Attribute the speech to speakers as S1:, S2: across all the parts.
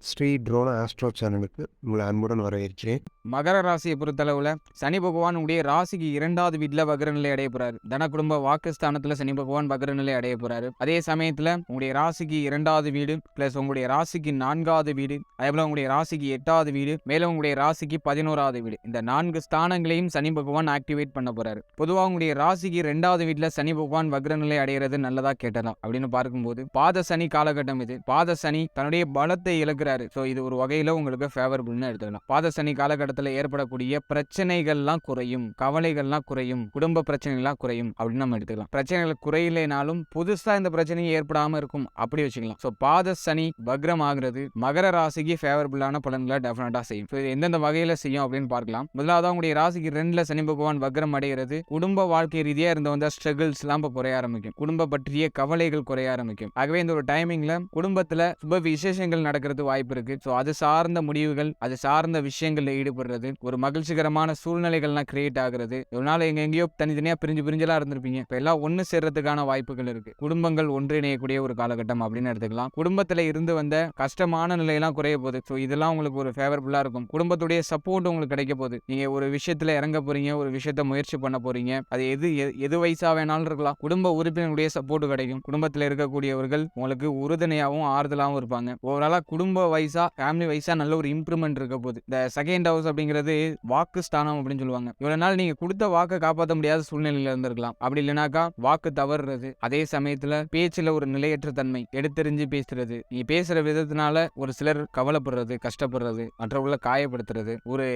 S1: Sri ட்ரோன astro சேனலுக்கு உங்களை அன்புடன் வரவேற்கிறேன்.
S2: மகர ராசியை பொறுத்தளவுல சனி பகவான் உடைய ராசிக்கு 2வது வீட்டுல வக்ர நிலை அடைய போறாரு. தன குடும்ப வாக்குஸ்தானத்துல சனி பகவான் வக்ர நிலை அடைய போறாரு. அதே சமயத்துல உங்களுடைய ராசிக்கு 2வது வீடு பிளஸ் உங்களுடைய ராசிக்கு 4வது வீடு, அதேபோல உங்களுடைய ராசிக்கு 8வது வீடு, மேலும் உங்களுடைய ராசிக்கு 11வது வீடு, இந்த 4 ஸ்தானங்களையும் சனி பகவான் ஆக்டிவேட் பண்ண போறாரு. பொதுவாக உங்களுடைய ராசிக்கு 2வது வீட்டுல சனி பகவான் வக்ர நிலை அடைகிறது நல்லதா கேட்டதா அப்படின்னு பார்க்கும்போது பாத சனி காலகட்டம் இது. பாத சனி தன்னுடைய பலத்தை இழக்கிறாரு. சோ இது ஒரு வகையில உங்களுக்கு ஃபேவரபிள்னு எடுத்துக்கலாம். பாத சனி காலகட்டத்தில் ஏற்படக்கூடிய பிரச்சனைகள்லாம் குறையும், கவலைகள்லாம் குறையும், குடும்ப பிரச்சனைகள்லாம் குறையும் அப்படின்னு நம்ம எடுத்துக்கலாம். பிரச்சனைகள் குறையிலேனாலும் புதுசா இந்த பிரச்சனையும் ஏற்படாம இருக்கும் அப்படி வச்சுக்கலாம். ஸோ பாத சனி வக்ரம் ஆகிறது மகர ராசிக்கு ஃபேவரபிளான பலன்களை டெஃபினட்டா செய்யும். இது எந்தெந்த வகையில செய்யும் அப்படின்னு பார்க்கலாம். முதலாவது உங்களுடைய ராசிக்கு 2ல சனி பகவான் வக்ரம் அடைகிறது குடும்ப வாழ்க்கை ரீதியா இருந்த வந்த ஸ்ட்ரகிள்ஸ் எல்லாம் குறைய ஆரம்பிக்கும். குடும்ப பற்றிய கவலைகள் குறைய ஆரம்பிக்கும். ஆகவே இந்த ஒரு டைமிங்ல குடும்பத்துல சுப விசேஷங்கள் நடக்கிறது வாய்ப்பு இருக்கு. ஸோ அது சார்ந்த முடிவுகள், அது சார்ந்த விஷயங்கள்ல ஈடுபடுறது, ஒரு மகிழ்ச்சிகரமான சூழ்நிலைகள்லாம் கிரியேட் ஆகுறது. ஒரு நாள் எங்கேயோ தனித்தனியா பிரிஞ்செல்லாம் இருந்திருப்பீங்க, இப்ப எல்லாம் ஒன்னு சேர்றதுக்கான வாய்ப்புகள் இருக்கு. குடும்பங்கள் ஒன்றிணையக்கூடிய ஒரு காலகட்டம் அப்படின்னு எடுத்துக்கலாம். குடும்பத்துல இருந்து வந்த கஷ்டமான நிலையெல்லாம் குறைய போகுது. ஸோ இதெல்லாம் உங்களுக்கு ஒரு ஃபேவரபிளா இருக்கும். குடும்பத்துடைய சப்போர்ட் உங்களுக்கு கிடைக்க போகுது. நீங்க ஒரு விஷயத்துல இறங்க போறீங்க, ஒரு விஷயத்த முயற்சி பண்ண போறீங்க, அது எது வயசா வேணாலும் இருக்கலாம். குடும்ப உறுப்பினர்களுடைய சப்போர்ட் கிடைக்கும். குடும்பத்துல இருக்கக்கூடியவர்கள் உங்களுக்கு உறுதுணையாகவும் ஆறுதலாகவும் இருப்பாங்க. ஓவராலா குடும்ப வயசா ஃபேமிலி வயசா நல்ல ஒரு இம்ப்ரூவ்மெண்ட் இருக்க போகுது. இந்த செகண்ட் ஹவுஸ் அப்படிங்கிறது வாக்கு ஸ்தானம் அப்படின்னு சொல்லுவாங்க. இவ்வளவு நாள் நீங்க கொடுத்த வாக்கை காப்பாற்ற முடியாத சூழ்நிலையில இருந்திருக்கலாம். அப்படி இல்லைனாக்கா வாக்கு தவறுறது, அதே சமயத்துல பேச்சுல ஒரு நிலையற்ற தன்மை, எடுத்தெறிஞ்சு பேசுறது, நீ பேசுற விதத்தினால ஒரு சிலர் கவலைப்படுறது, கஷ்டப்படுறது, மற்றவர்களை காயப்படுத்துறது, ஒரு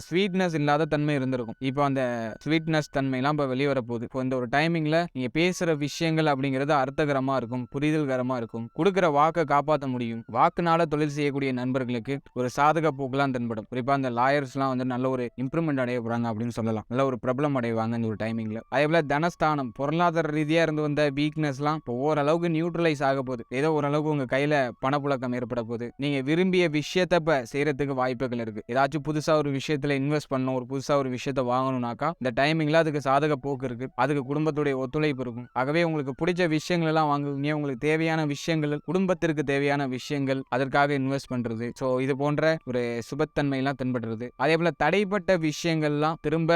S2: ஸ்வீட்னஸ் இல்லாத தன்மை இருந்திருக்கும். இப்போ அந்த ஸ்வீட்னஸ் தன்மை எல்லாம் இப்ப வெளியே வரப்போகுது. இப்போ இந்த ஒரு டைமிங்ல நீங்க பேசுற விஷயங்கள் அப்படிங்கிறது அர்த்தகரமா இருக்கும், புரிதல்கரமா இருக்கும், கொடுக்குற வாக்கை காப்பாற்ற முடியும். வாக்குனால தொழில் செய்யக்கூடிய நண்பர்களுக்கு ஒரு சாதக போக்குலாம் தென்படும். குறிப்பா அந்த லாயர்ஸ்லாம் வந்து நல்ல ஒரு இம்ப்ரூவ்மெண்ட் அடைய போறாங்க அப்படின்னு சொல்லலாம். நல்ல ஒரு பிரபலம் அடைவாங்க இந்த ஒரு டைமிங்ல. அதே போல தனஸ்தானம் பொருளாதார ரீதியா இருந்து வந்த வீக்னஸ்லாம் இப்போ ஓரளவுக்கு நியூட்ரலைஸ் ஆக போகுது. ஏதோ ஓரளவுக்கு உங்க கையில பணப்புழக்கம் ஏற்பட போகுது. நீங்க விரும்பிய விஷயத்த இப்ப செய்யறதுக்கு வாய்ப்புகள் இருக்கு. ஏதாச்சும் புதுசா ஒரு விஷயத்துல இன்வெஸ்ட் பண்ணணும், ஒரு புதுசா ஒரு விஷயத்த வாங்கணும்னாக்கா இந்த டைமிங்ல அதுக்கு சாதக போக்கு இருக்கு. அதுக்கு குடும்பத்துடைய ஒத்துழைப்பு இருக்கும். ஆகவே உங்களுக்கு பிடிச்ச விஷயங்கள் எல்லாம் வாங்குவீங்க. உங்களுக்கு தேவையான விஷயங்கள், குடும்பத்திற்கு தேவையான விஷயங்கள், அதற்காக இன்வெஸ்ட் பண்றது. ஸோ இது போன்ற ஒரு சுபத்தன்மை எல்லாம் தென்படுறது. அதே போல தடைப்பட்ட விஷயங்கள்லாம் திரும்ப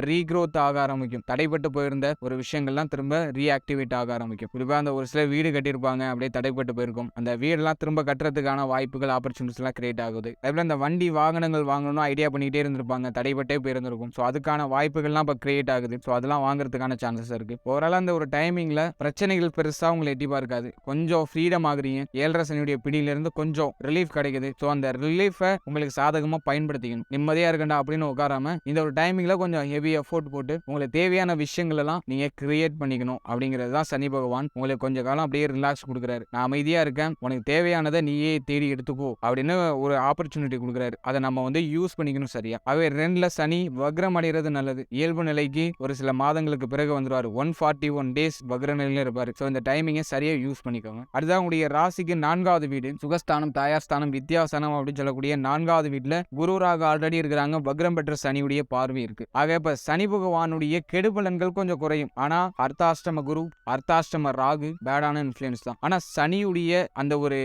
S2: ரீக்ரோத் ஆக ஆரம்பிக்கும். தடைப்பட்டு போயிருந்த ஒரு விஷயங்கள்லாம் திரும்ப ரீஆக்டிவேட் ஆக ஆரம்பிக்கும். குறிப்பா அந்த ஒரு சில வீடு கட்டியிருப்பாங்க, அப்படியே தடைப்பட்டு போயிருக்கும். அந்த வீடெல்லாம் திரும்ப கட்டுறதுக்கான வாய்ப்புகள், ஆப்பர்ச்சுனிட்டிஸ் எல்லாம் கிரியேட் ஆகுது. அதே போல இந்த வண்டி வாகனங்கள் வாங்கணும்னு ஐடியா பண்ணிட்டே இருந்திருப்பாங்க, தடைப்பட்டே போயிருந்திருக்கும். ஸோ அதுக்கான வாய்ப்புகள்லாம் இப்போ கிரியேட் ஆகுது. ஸோ அதெல்லாம் வாங்குறதுக்கான சான்சஸ் இருக்கு. ஓவரால் அந்த ஒரு டைமிங்ல பிரச்சனைகள் பெருசா உங்களை எட்டி பார்க்காது. கொஞ்சம் ஃப்ரீடம் ஆகுறீங்க. 7.5 சனியுடைய பிடியிலிருந்து கொஞ்சம் ரிலீஃப் கிடைக்குது. ஸோ அந்த ரிலீஃபை உங்களுக்கு சாதகமாக பயன்படுத்திக்கணும். நிம்மதியாக இருக்கண்டா அப்படின்னு உட்காராம இந்த ஒரு டைமிங்கில் கொஞ்சம் ஹெவி எஃபோர்ட் போட்டு உங்களுக்கு தேவையான விஷயங்கள் எல்லாம் நீங்கள் கிரியேட் பண்ணிக்கணும். அப்படிங்கிறது தான் சனி பகவான் உங்களுக்கு கொஞ்ச காலம் அப்படியே ரிலாக்ஸ் கொடுக்குறாரு. நான் அமைதியாக இருக்கேன், உனக்கு தேவையானதை நீயே தேடி எடுத்துக்கோ அப்படின்னு ஒரு ஆப்பர்ச்சுனிட்டி கொடுக்குறாரு. அதை நம்ம வந்து யூஸ் பண்ணிக்கணும் சரியா. அவை 2ல சனி வக்ரம் அடைகிறது நல்லது. இயல்பு நிலைக்கு ஒரு சில மாதங்களுக்கு பிறகு வந்துருவாரு. 141 டேஸ் வக்ர நிலையில இருப்பாரு. ஸோ இந்த டைமிங்கை சரியாக யூஸ் பண்ணிக்கோங்க. அடுத்ததான் உங்களுடைய ராசிக்கு 4வது வீடு சுகஸ்தானம், தாயார் ஸ்தானம், வித்யாஸ்தானம் அப்படின்னு சொல்லக்கூடிய 4வது வீட்டுல குருராக ஆல்ரெடி இருக்கிறாங்க. வக்ரம் பெற்ற சனியுடைய பார்வை இருக்கு. ஆக இப்ப சனி பகவானுடைய கெடுபலன்கள் கொஞ்சம் குறையும். ஆனா அர்த்தாஷ்டம குரு, அர்த்தாஷ்டம ராகு பேடான இன்ஃபுளுன்ஸ் தான். ஆனா சனியுடைய அந்த ஒரு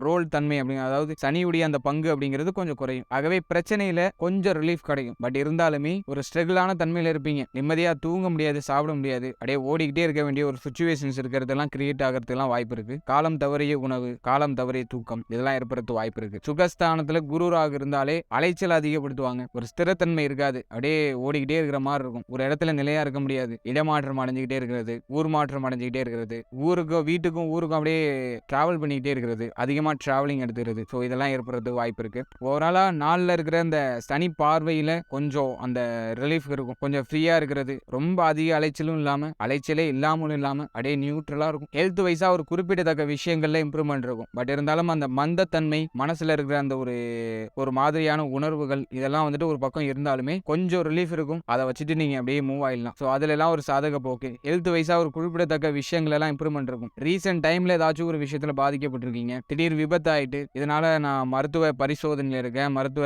S2: ரோல் தன்மை அப்படிங்க, அதாவது சனியுடைய அந்த பங்கு அப்படிங்கிறது கொஞ்சம் குறையும். ஆகவே பிரச்சனையில கொஞ்சம் ரிலீஃப் கிடைக்கும். பட் இருந்தாலுமே ஒரு ஸ்ட்ரகிளான தன்மையில இருப்பீங்க. நிம்மதியா தூங்க முடியாது, சாப்பிட முடியாது, அப்படியே ஓடிக்கிட்டே இருக்க வேண்டிய ஒரு சுச்சுவேஷன்ஸ் இருக்கிறதெல்லாம் கிரியேட் ஆகிறதுலாம் வாய்ப்பு இருக்கு. காலம் தவறிய உணவு, காலம் தவறிய தூக்கம், இதெல்லாம் ஏற்படுத்த வாய்ப்பு இருக்கு. சுகஸ்தானத்துல குருராக இருந்தாலே அலைச்சல் அதிகப்படுத்துவாங்க. ஒரு ஸ்திரத்தன்மை இருக்காது. அப்படியே ஓடிக்கிட்டே இருக்கிற மாதிரி இருக்கும். ஒரு இடத்துல நிலையா இருக்க முடியாது. இடமாற்றம் அடைஞ்சுக்கிட்டே இருக்கிறது, ஊர் மாற்றம் அடைஞ்சுக்கிட்டே இருக்கிறது, வீட்டுக்கும் ஊருக்கும் அப்படியே டிராவல் பண்ணிக்கிட்டே இருக்கிறது, அதிகமா டிராவலிங் எடுத்துக்கிறது. ஸோ இதெல்லாம் ஏற்படுறதுக்கு வாய்ப்பு இருக்கு. ஓவராலா நாளில் இருக்கிற இந்த சனி பார்வையில கொஞ்சம் அந்த ரிலீஃப் இருக்கும். கொஞ்சம் ஃப்ரீயா இருக்கிறது, ரொம்ப அதிக அலைச்சலும் இல்லாம, அலைச்சலே இல்லாமலும் இல்லாம அப்படியே நியூட்ரலா இருக்கும். ஹெல்த் வைஸா ஒரு குறிப்பிடத்தக்க விஷயங்கள்ல இம்ப்ரூவ்மெண்ட் இருக்கும். பட் இருந்தாலும் அந்த மந்தத்தன்மை, மனசுல இருக்கிற அந்த ஒரு மாதிரியான உணர்வுகள், இதெல்லாம் வந்துட்டு ஒரு பக்கம் இருந்தாலுமே கொஞ்சம் ரிலீஃப் இருக்கும். அதை வச்சுட்டு நீங்க அப்படியே மூவ் ஆயிடலாம். ஸோ அதுல எல்லாம் ஒரு சாதக போக்கு. ஹெல்த் வைஸா ஒரு குறிப்பிடத்தக்க விஷயங்கள் எல்லாம் இம்ப்ரூவ்மெண்ட் இருக்கும். ரீசெண்ட் டைம்ல ஏதாச்சும் ஒரு விஷயத்துல பாதிக்கப்பட்டிருக்கீங்க, திடீர் விபத்து ஆயிட்டு இதனால நான் மருத்துவ பரிசோதனையில இருக்கேன், மருத்துவ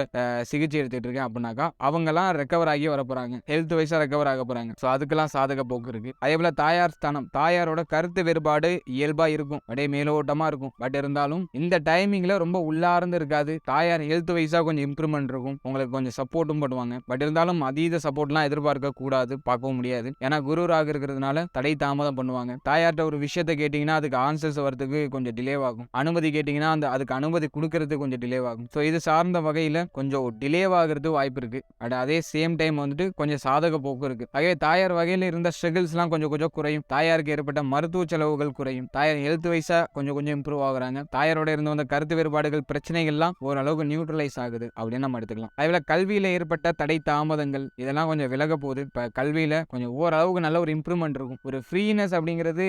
S2: சிகிச்சை எடுத்துட்டு இருக்கேன் அப்படின்னாக்கா அவங்க எல்லாம் ரெக்கவர் ஆகி வர போறாங்க. ஹெல்த் வைஸா ரெக்கவர் ஆக போறாங்க. ஸோ அதுக்கெல்லாம் சாதக போக்கு இருக்கு. அதே போல தாயார் ஸ்தானம், தாயாரோட கருத்து வேறுபாடு இயல்பா இருக்கும், அப்படியே மேலோட்டமா இருக்கும். பட் இருந்தாலும் இந்த டைமிங்ல ரொம்ப ரொம்ப உள்ளார்ந்து இருக்காது. தாயார் ஹெல்த் வைஸா கொஞ்சம் இம்ப்ரூவ்மெண்ட் இருக்கும். உங்களுக்கு கொஞ்சம் சப்போர்ட்டும் பண்ணுவாங்க. பட் இருந்தாலும் அதீத சப்போர்ட்லாம் எதிர்பார்க்க கூடாது, பார்க்கவும் முடியாது. ஏன்னா குரு ராகு இருக்கிறதுனால தடை தாமதம் பண்ணுவாங்க. தாயார்ட்ட ஒரு விஷயத்த கேட்டீங்கன்னா அதுக்கு ஆன்சர்ஸ் வரதுக்கு கொஞ்சம் டிலே ஆகும். அனுமதி கேட்டீங்கன்னா அதுக்கு அனுமதி குடுக்கறதுக்கு கொஞ்சம் டிலே ஆகும். ஸோ இது சார்ந்த வகையில கொஞ்சம் டிலே ஆகுறதுக்கு வாய்ப்பு இருக்கு. அதே சேம் டைம் வந்துட்டு கொஞ்சம் சாதக போக்கு இருக்கு. ஆகவே தாயார் வகையில இருந்த ஸ்ட்ரகிள்ஸ்லாம் கொஞ்சம் கொஞ்சம் குறையும். தாயாருக்கு ஏற்பட்ட மருத்துவ செலவுகள் குறையும். தாயார் ஹெல்த் வைஸா கொஞ்சம் கொஞ்சம் இம்ப்ரூவ் ஆகுறாங்க. தாயாரோட இருந்து வந்த கருத்து வேறுபாடுகள், பிரச்சனைகள்லாம் ஓரளவுக்கு நியூட்ரலைஸ் ஆகுது அப்படின்னு நம்ம எடுத்துக்கலாம். அதேபோல கல்வியில ஏற்பட்ட தடை தாமதங்கள் இதெல்லாம் கொஞ்சம் விலக போகுது. இப்ப கல்வியில கொஞ்சம் ஓரளவுக்கு நல்ல ஒரு இம்ப்ரூவ்மெண்ட் இருக்கும். ஒரு ஃப்ரீனஸ் அப்படிங்கிறது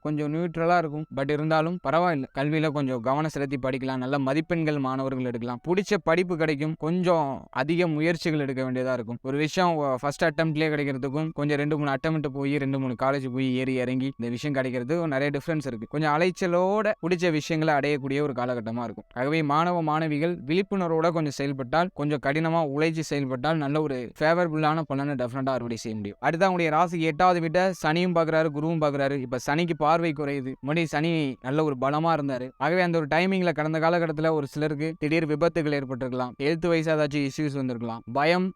S2: கொஞ்சம் நியூட்ரலா இருக்கும். பட் இருந்தாலும் பரவாயில்ல. கல்வியில கொஞ்சம் கவனம் செலுத்தி படிக்கலாம். நல்ல மதிப்பெண்கள் மாணவர்கள் எடுக்கலாம். பிடிச்ச படிப்பு கிடைக்கும். கொஞ்சம் அதிக முயற்சிகள் எடுக்க வேண்டியதா இருக்கும். ஒரு விஷயம் ஃபர்ஸ்ட் அட்டெம்ப்ட்லயே கிடைக்கிறதுக்கும் கொஞ்சம் 2-3 அட்டெம்ப்ட் போய் 2-3 காலேஜ் போய் ஏறி இறங்கி இந்த விஷயம் கிடைக்கிறது நிறைய டிஃபரன்ஸ் இருக்கு. கொஞ்சம் அலைச்சலோட பிடிச்ச விஷயங்களை அடையக்கூடிய ஒரு காலகட்டமா இருக்கும். ஆகவே மாணவ மாணவிகள் விழிப்புணர்வோட கொஞ்சம் செயல்பட்டால், கொஞ்சம் கடினமா உழைச்சி செயல்பட்டால் நல்ல ஒரு ஃபேவரபிளான பலனை டெஃபினட்டா அறுவடை செய்ய முடியும். அடுத்து அவங்களுடைய ராசிக்கு 8வது வீட்டை சனியும் பார்க்குறாரு, குருவும் பார்க்குறாரு. இப்ப சனிக்கு பார்வை குறையுது. முன்னாடி சனி நல்ல ஒரு பலமா இருந்தாரு. ஆகவே அந்த ஒரு டைமிங்ல கடந்த காலகட்டத்தில் ஒரு சிலருக்கு திடீர் விபத்துகள் ஏற்பட்டிருக்கலாம். ஹெல்த் வைஸ் ஏதாச்சும் இஷ்யூஸ் வந்திருக்கலாம். பயம்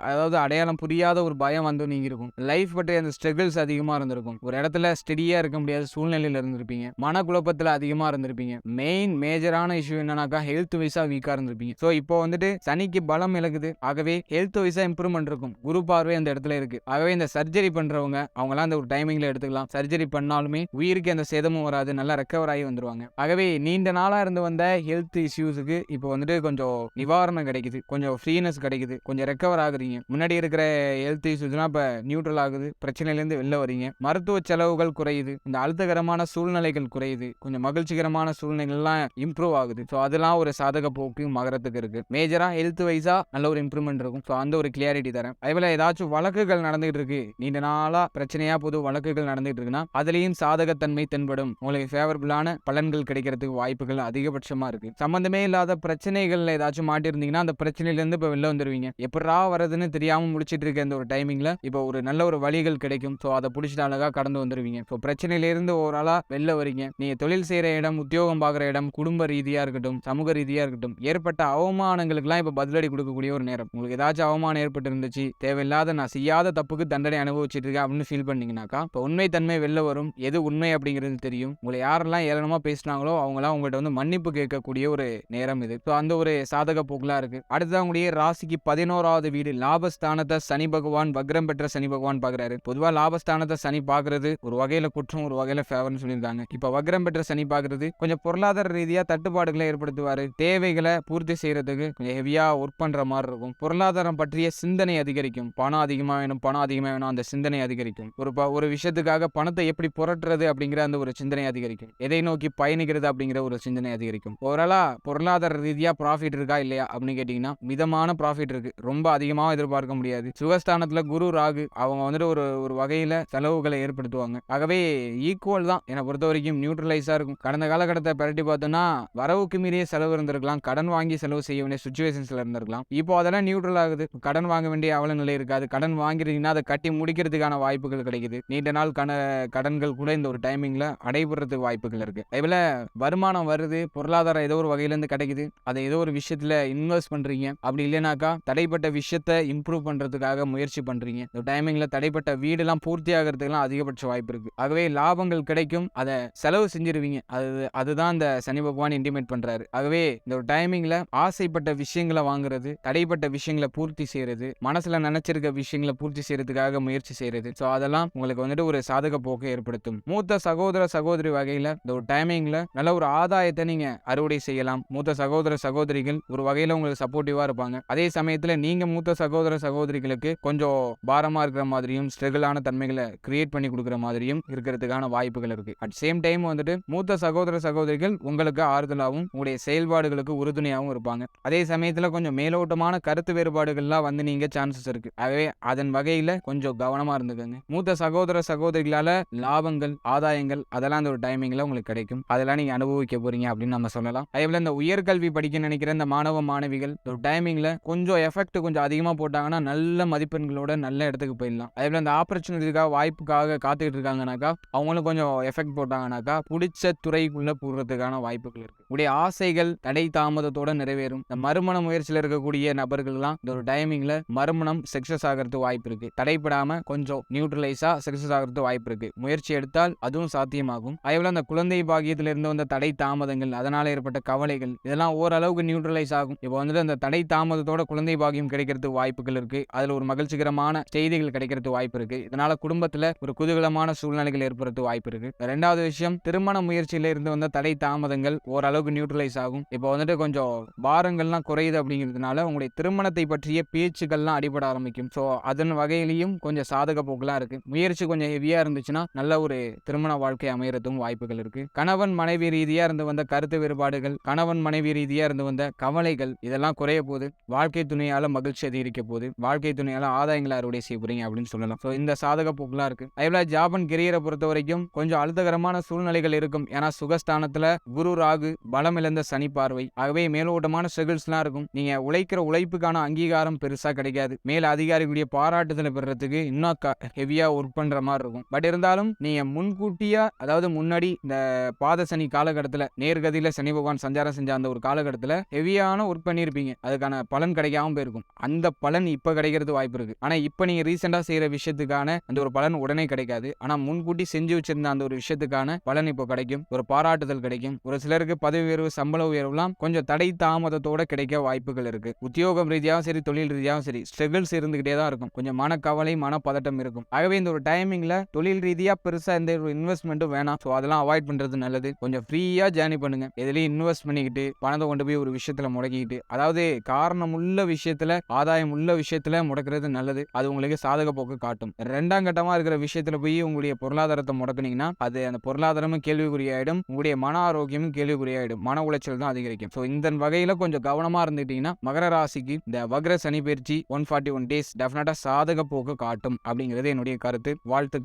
S2: அதாவது அடையாளம் புரியாத ஒரு பயம் வந்து நீங்க இருக்கும். லைஃப் பற்றி அந்த ஸ்ட்ரகிள்ஸ் அதிகமா இருந்திருக்கும். ஒரு இடத்துல ஸ்டெடியா இருக்க முடியாத சூழ்நிலையில இருந்திருப்பீங்க. மனக்குழப்பத்துல அதிகமா இருந்திருப்பீங்க. மேஜரான இஷ்யூ என்னன்னாக்கா ஹெல்த் வைஸா வீக்கா இருந்திருப்பீங்க. ஸோ இப்போ வந்துட்டு சனிக்கு பலம் இழக்குது. ஆகவே ஹெல்த் வைஸா இம்ப்ரூவ்மெண்ட் இருக்கும். குரு பார்வை அந்த இடத்துல இருக்கு. ஆகவே இந்த சர்ஜரி பண்றவங்க அவங்களாம் அந்த ஒரு டைமிங்ல எடுத்துக்கலாம். சர்ஜரி பண்ணாலுமே உயிருக்கு எந்த சேதமும் வராது. நல்லா ரெக்கவர் ஆகி வந்துருவாங்க. ஆகவே நீண்ட நாளா இருந்து வந்த ஹெல்த் இஷ்யூஸுக்கு இப்போ வந்துட்டு கொஞ்சம் நிவாரணம் கிடைக்குது. கொஞ்சம் ஃப்ரீனஸ் கிடைக்குது. கொஞ்சம் ரெக்கவர் ஆகுறீங்க. முன்னாடி இருக்கிற ஹெல்த் இஷ்யூஸ்லாம் இப்போ நியூட்ரல் ஆகுது. பிரச்சனையிலேருந்து வெளில வரீங்க. மருத்துவ செலவுகள் குறையுது. இந்த அழுத்தகரமான சூழ்நிலைகள் குறையுது. கொஞ்சம் மகிழ்ச்சிகரமான சூழ்நிலைகள்லாம் இம்ப்ரூவ் ஆகுது. ஸோ அதெல்லாம் ஒரு சாதக போக்கு மகரத்துக்கு இருக்கு. மேஜரா ஹெல்த் வைஸா நல்ல ஒரு இம்ப்ரூவ்மெண்ட் இருக்கும். ஸோ அந்த ஒரு கிளியாரிட்டி தரேன். அதேபோல ஏதாச்சும் வழக்குகள் நடந்துகிட்டு இருக்கு, நீண்ட நாளா பிரச்சனையா புது வழக்குகள் நடந்துகிட்டு இருக்குன்னா அதுலேயும் சாதகத்தன்மை தென்படும். உங்களுக்கு ஃபேவரபிளான பலன்கள் கிடைக்கிறதுக்கு வாய்ப்புகள் அதிகபட்சமா இருக்கு. சம்பந்தமே இல்லாத பிரச்சனைகள்ல ஏதாச்சும் மாட்டிருந்தீங்கன்னா அந்த பிரச்சனையிலேருந்து இப்போ வெளில வந்துருவீங்க. எப்படா வரதுன்னு தெரியாம முடிச்சிட்டு இருக்க இந்த ஒரு டைமிங்ல இப்போ ஒரு நல்ல ஒரு வழிகள் கிடைக்கும். ஸோ அதை பிடிச்சிட்டு அழகா கடந்து வந்துருவீங்க. ஸோ பிரச்சனையிலிருந்து ஓரளா வெளில வரீங்க. நீங்க தொழில் செய்யற இடம், உத்தியோகம் பார்க்குற இடம், குடும்ப ரீதியா இருக்கட்டும், சமூக ரீதியா இருக்கட்டும், ஏற்பட்ட அவமானங்களுக்குலாம் இப்போ பதிலடி கொடுக்கக்கூடிய ஒரு நேரம். உங்களுக்கு ஏதாச்சும் அவமானம் ஏற்பட்டு இருந்துச்சு, தேவையில்லாத நான் செய்யாத தப்புக்கு தண்டனை அனுபவிச்சுட்டு இருக்கேன் அப்படின்னு ஃபீல் பண்ணீங்கன்னாக்கா இப்போ உண்மை தன்மை வெளில வரும். எது உண்மை அப்படிங்கிறது தெரியும். உங்களை யாரெல்லாம் ஏளனமா பேசினாங்களோ அவங்களாம் உங்கள்கிட்ட வந்து மன்னிப்பு கேட்கக்கூடிய ஒரு நேரம் இது. ஸோ அந்த ஒரு சாதக போக்குலாம் இருக்கு. அடுத்ததான் உங்களுடைய ராசிக்கு 11வது வீடு லாபஸ்தானத்தை சனி பகவான் வக்ரம் பெற்ற சனி பகவான் பார்க்குறாரு. பொதுவாக லாபஸ்தானத்தை சனி பார்க்கறது ஒரு வகையில குற்றம், ஒரு வகையில ஃபேவர்னு சொல்லியிருக்காங்க. இப்போ வக்ரம் பெற்ற சனி பார்க்கறது கொஞ்சம் பொருளாதார ரீதியா தட்டுப்பாடுகளை ஏற்படுத்துவாரு. தேவைகளை பூர்த்தி செய்யறதுக்கு கொஞ்சம் ஹெவியா ஒர்க் பண்ற மாதிரி இருக்கும். பொருளாதாரம் பற்றிய சிந்தனை அதிகரிக்கும். பணம் அதிகமா வேணும், பணம் அதிகமா வேணும், அந்த சிந்தனை அதிகரிக்கும். ஒரு விஷயத்துக்காக பணத்தை எப்படி புரட்டுறது அப்படிங்கிற அந்த ஒரு சிந்தனை அதிகரிக்கும். எதை நோக்கி பயணிக்கிறது அப்படிங்கிற ஒரு சிந்தனை அதிகரிக்கும். ஓரளா பொருளாதார ரீதியா ப்ராஃபிட் இருக்கா இல்லையா அப்படின்னு கேட்டீங்கன்னா மிதமான ப்ராஃபிட் இருக்கு. ரொம்ப அதிகமாக எதிர்பார்க்க முடியாது. சுகஸ்தானத்துல குரு ராகு அவங்க வந்துட்டு ஒரு வகையில செலவுகளை ஏற்படுத்துவாங்க. ஆகவே ஈக்குவல் தான் என்னை பொறுத்த வரைக்கும், நியூட்ரலைஸா இருக்கும். கடந்த காலகட்டத்தை பரட்டி பார்த்தோம்னா வரவுக்கு மீறிய செலவு இருந்திருக்கலாம். கடன் வாங்கி செலவு செய்ய வேண்டிய சுச்சுவேஷன்ஸ்ல இருந்திருக்கலாம். இப்போ அதெல்லாம் நியூட்ரல் ஆகுது. கடன் வாங்க வேண்டிய அவல நிலை இருக்காது. கடன் வாங்கிறீங்கன்னா அதை கட்டி முடிக்கிறதுக்கான வாய்ப்புகள் கிடைக்குது. நீண்ட நாள் கடன்கள் கூட இந்த ஒரு டைமிங்ல அடைபடுறதுக்கு வாய்ப்புகள் இருக்கு. அதேபோல வருமானம் வருது, பொருளாதாரம் ஏதோ ஒரு வகையிலேருந்து கிடைக்குது. அதை ஏதோ ஒரு விஷயத்துல இன்வெஸ்ட் பண்றீங்க. அப்படி இல்லைனாக்கா தடைப்பட்ட விஷயத்தை இம்ப்ரூவ் பண்றதுக்காக முயற்சி பண்றீங்க. இந்த டைமிங்ல தடைப்பட்ட வீடெல்லாம் பூர்த்தி ஆகிறதுக்குலாம் அதிகபட்ச வாய்ப்பு இருக்கு. ஆகவே லாபங்கள் கிடைக்கும். அதை செலவு செஞ்சிருவீங்க. அதுதான் இந்த சனி பகவான் இன்டிமேட் பண்றாரு. ஆகவே இந்த ஒரு டைமிங்ல ஆசைப்பட்ட விஷயங்களை வாங்குறது, தடைப்பட்ட விஷயங்களை பூர்த்தி செய்யறது, மனசுல நினைச்சிருக்க விஷயங்களை பூர்த்தி செய்யறதுக்காக முயற்சி செய்யறது. ஸோ அதெல்லாம் உங்களுக்கு வந்துட்டு ஒரு சாதக போக்கை ஏற்படுத்தும். மூத்த சகோதர சகோதரி வகையில இந்த ஒரு டைமிங்ல நல்ல ஒரு ஆதாயத்தை நீங்க அறுவடை செய்யலாம். மூத்த சகோதர சகோதரிகள் ஒரு வகையில உங்களுக்கு சப்போர்ட்டிவா இருப்பாங்க. அதே சமயத்துல நீங்க மூத்த சகோதர சகோதரிகளுக்கு கொஞ்சம் பாரமா இருக்கிற மாதிரியும் ஸ்ட்ரகிளான தன்மைகளை கிரியேட் பண்ணி கொடுக்குற மாதிரியும் இருக்கிறதுக்கான வாய்ப்புகள் இருக்கு. அட் சேம் டைம் வந்துட்டு மூத்த சகோதர சகோதரிகள் உங்களுக்கு ஆறுதலாகவும் உங்களுடைய செயல்பாடுகளுக்கு உறுதுணையாகவும் இருப்பாங்க. அதே சமயத்துல கொஞ்சம் மேலோட்டமான கருத்து வேறுபாடுகள்லாம் வந்து நீங்க சான்சஸ் இருக்கு. ஆகவே அதன் வகையில கொஞ்சம் கவனமா இருந்துக்கங்க. மூத்த சகோதர சகோதரிகளால லாபங்கள், ஆதாயங்கள் அதெல்லாம் அந்த ஒரு டைமிங்ல உங்களுக்கு கிடைக்கும். அதெல்லாம் நீங்க அனுபவிக்க போறீங்க அப்படின்னு நம்ம சொல்லலாம். அதேபோல இந்த உயர்கல்வி படிக்க நினைக்கிற இந்த மாணவ மாணவிகள் ஒரு டைமிங்ல கொஞ்சம் எஃபெக்ட் கொஞ்சம் அதிகமா போட்டாங்கன்னா நல்ல மதிப்பெண்களோட நல்ல இடத்துக்கு போயிடலாம். அதேபோல இந்த ஆப்பர்ச்சுனிட்டிக்காக வாய்ப்புக்காக காத்துக்கிட்டு இருக்காங்கனாக்கா அவங்களும் கொஞ்சம் எஃபெக்ட் போட்டாங்கனாக்கா பிடிச்ச துறைக்குள்ள போடுறதுக்கான வாய்ப்புகள் இருக்கு. உடைய ஆசை ஆசைகள் தடை தாமதத்தோட நிறைவேறும். இந்த மறுமண முயற்சியில் இருக்கக்கூடிய நபர்கள்லாம் இந்த ஒரு டைமிங்ல மறுமணம் சக்சஸ் ஆகிறதுக்கு வாய்ப்பு இருக்கு. தடைப்படாம கொஞ்சம் நியூட்ரலைஸா சக்சஸ் ஆகிறதுக்கு வாய்ப்பு இருக்கு. முயற்சி எடுத்தால் அதுவும் சாத்தியமாகும். அதேபோல அந்த குழந்தை பாக்கியத்தில் இருந்து வந்த தடை தாமதங்கள், அதனால ஏற்பட்ட கவலைகள், இதெல்லாம் ஓரளவுக்கு நியூட்ரலைஸ் ஆகும். இப்போ வந்துட்டு அந்த தடை தாமதத்தோட குழந்தை பாக்கியம் கிடைக்கிறதுக்கு வாய்ப்புகள் இருக்கு. அதுல ஒரு மகிழ்ச்சிகரமான செய்திகள் கிடைக்கிறதுக்கு வாய்ப்பு இருக்கு. இதனால குடும்பத்துல ஒரு குதூகலமான சூழ்நிலைகள் ஏற்படுறதுக்கு வாய்ப்பு இருக்கு. ரெண்டாவது விஷயம், திருமண முயற்சியில இருந்து வந்த தடை தாமதங்கள் ஓரளவுக்கு நியூட்ரலைஸ் ஆகும். இப்போ வந்துட்டு கொஞ்சம் பாரங்கள்லாம் குறையுது அப்படிங்கிறதுனால உங்களுடைய திருமணத்தை பற்றிய பேச்சுக்கள்லாம் அடிபட ஆரம்பிக்கும். ஸோ அதன் வகையிலையும் கொஞ்சம் சாதக போக்குலாம் இருக்கு. முயற்சி கொஞ்சம் ஹெவியா இருந்துச்சுன்னா நல்ல ஒரு திருமண வாழ்க்கை அமையறதுக்கும் வாய்ப்புகள் இருக்கு. கணவன் மனைவி ரீதியா இருந்து வந்த கருத்து வேறுபாடுகள், கணவன் மனைவி ரீதியா இருந்து வந்த கவலைகள், இதெல்லாம் குறைய போது. வாழ்க்கை துணையால மகிழ்ச்சி அதிகரிக்க போது. வாழ்க்கை துணையால ஆதாயங்களை அறுவடை செய்ய போறீங்க அப்படின்னு சொல்லலாம். ஸோ இந்த சாதக போக்குலாம் இருக்கு. அதேபோல ஜாப் அண்ட் கெரியரை பொறுத்த வரைக்கும் கொஞ்சம் அழுத்தகரமான சூழ்நிலைகள் இருக்கும். ஏன்னா சுகஸ்தானத்துல குரு ராகு, பலம் இழந்த சனி பார்வை, ஆகவே மேலோட்டமான ஸ்ட்ரகிள்ஸ்லாம் இருக்கும். நீங்க உழைக்கிற உழைப்புக்கான அங்கீகாரம் பெருசா கிடைக்காது. மேல அதிகாரிகளுடைய பாராட்டுதலை பெறறதுக்கு இன்னும் ஹெவியா ஒர்க் பண்ற மாதிரி இருக்கும். பட் இருந்தாலும் நீங்க முன்கூட்டியா, அதாவது முன்னாடி இந்த பாத சனி காலகட்டத்துல நேர்கதியில சனி பகவான் சஞ்சாரம் செஞ்ச அந்த ஒரு காலகட்டத்துல ஹெவியான ஒர்க் பண்ணியிருப்பீங்க. அதுக்கான பலன் கிடைக்காம போயிருக்கும். அந்த பலன் இப்ப கிடைக்கிறது வாய்ப்பு இருக்கு. ஆனா இப்ப நீங்க ரீசெண்டா செய்யற விஷயத்துக்கான அந்த ஒரு பலன் உடனே கிடைக்காது. ஆனா முன்கூட்டி செஞ்சு வச்சிருந்த அந்த ஒரு விஷயத்துக்கான பலன் இப்போ கிடைக்கும். ஒரு பாராட்டுதல் கிடைக்கும். ஒரு சிலருக்கு பதவி உயர்வு, சம்பள உயர்வுலாம் கொஞ்சம் தடை தாமதத்தோட கிடைக்க வாய்ப்புகள் இருக்கு. உத்தியோகம் ரீதியாகவும் சரி, தொழில் ரீதியாகவும் சரி, ஸ்ட்ரகிள்ஸ் இருந்துகிட்டே தான் இருக்கும். கொஞ்சம் மனக்கவலை, மனப்பதட்டம் இருக்கும். ஆகவே இந்த ஒரு டைமிங்ல தொழில் ரீதியா பெருசா எந்த ஒரு இன்வெஸ்ட்மெண்ட்டும் வேணாம். ஸோ அதெல்லாம் அவாய்ட் பண்றது நல்லது. கொஞ்சம் ஃப்ரீயா ஜேர்னி பண்ணுங்க. எதுலையும் இன்வெஸ்ட் பண்ணிக்கிட்டு பணத்தை கொண்டு போய் ஒரு விஷயத்துல முடக்கிக்கிட்டு, அதாவது காரணம் உள்ள விஷயத்துல, ஆதாயம் உள்ள விஷயத்துல முடக்கிறது நல்லது. அது உங்களுக்கு சாதக போக்கு காட்டும். ரெண்டாம் கட்டமா இருக்கிற விஷயத்துல போய் உங்களுடைய பொருளாதாரத்தை முடக்குனீங்கன்னா அது அந்த பொருளாதாரமும் கேள்விக்குறியாயிடும். உங்களுடைய மன ஆரோக்கியமும் கேள்விக்குறியாயிடும். மன உளைச்சல் தான் அதிகரிக்கும். ஸோ இந்த வகையில கொஞ்சம் கவனமா இருந்துட்டீங்கன்னா மகர ராசிக்கு இந்த வக்ர சனி பயிற்சி 141 டேஸ் டெஃபினட்டா சாதக போக்கு காட்டும் அப்படிங்கிறது என்னுடைய கருத்து. வாழ்த்து.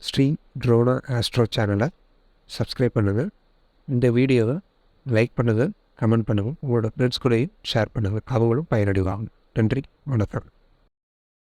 S1: ஸ்ரீ ட்ரோனா ஆஸ்ட்ரோ சேனலை சப்ஸ்கிரைப் பண்ணுங்கள். இந்த வீடியோவை லைக் பண்ணுங்கள், கமெண்ட் பண்ணுங்கள். உங்களோட ஃப்ரெண்ட்ஸ் கூடயும் ஷேர் பண்ணுங்கள். அவங்களும் பயனடைவாங்க. நன்றி, வணக்கம்.